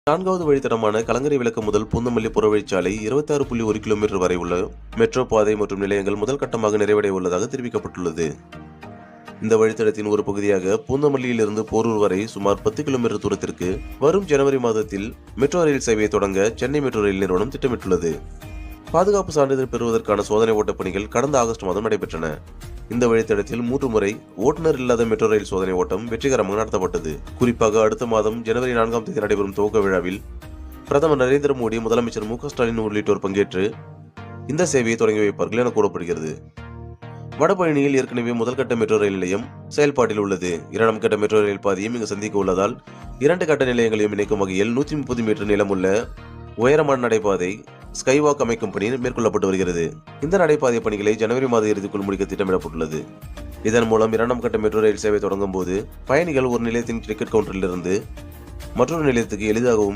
4வது வழித்தடமான கலங்கரை விளக்கம் முதல் பூந்தமல்லி புறவழிச்சாலை 26.1 கிலோமீட்டர் வரை உள்ள மெட்ரோ பாதை மற்றும் நிலையங்கள் முதல் கட்டமாக நிறைவடைய உள்ளதாக தெரிவிக்கப்பட்டுள்ளது. இந்த வழித்தடத்தின் ஒரு பகுதியாக பூந்தமல்லியிலிருந்து போரூர் வரை சுமார் 10 கிலோமீட்டர் தூரத்திற்கு வரும் ஜனவரி மாதத்தில் மெட்ரோ ரயில் சேவையை தொடங்க சென்னை மெட்ரோ ரயில் நிறுவனம் திட்டமிட்டுள்ளது. பாதுகாப்பு சான்றிதழ் பெறுவதற்கான சோதனை ஓட்டப் பணிகள் கடந்த ஆகஸ்ட் மாதம் நடைபெற்றன. இந்த வழித்தடத்தில் 3 முறை ஓட்டுநர் இல்லாத மெட்ரோ ரயில் சோதனை ஓட்டம் வெற்றிகரமாக நடத்தப்பட்டது. குறிப்பாக அடுத்த மாதம் ஜனவரி 4ஆம் தேதி நடைபெறும் துவக்க விழாவில் பிரதமர் நரேந்திர மோடி, முதலமைச்சர் மு.க. ஸ்டாலின் உள்ளிட்டோர் பங்கேற்று இந்த சேவையை தொடங்கி வைப்பார்கள் என கூறப்படுகிறது. வடபழனியில் ஏற்கனவே முதல்கட்ட மெட்ரோ ரயில் நிலையம் செயல்பாட்டில் உள்ளது. 2ஆம் கட்ட மெட்ரோ ரயில் பாதையும் இங்கு சந்திக்க உள்ளதால் 2 கட்ட நிலையங்களையும் இணைக்கும் வகையில் 130 மீட்டர் நீளமுள்ள உயரமான நடைபாதை ஸ்கைவாக் அமைக்கும் பணி மேற்கொள்ளப்பட்டு வருகிறது. இந்த நடைபாதை பணிகளை ஜனவரி மாத இறுதிக்குள் முடிக்க திட்டமிடப்பட்டுள்ளது. இதன் மூலம் 2ஆம் கட்ட மெட்ரோ ரயில் சேவை தொடங்கும் போது பயணிகள் ஒரு நிலையத்தின் டிக்கெட் கவுண்டரிலிருந்து மற்றொரு நிலையத்துக்கு எளிதாகவும்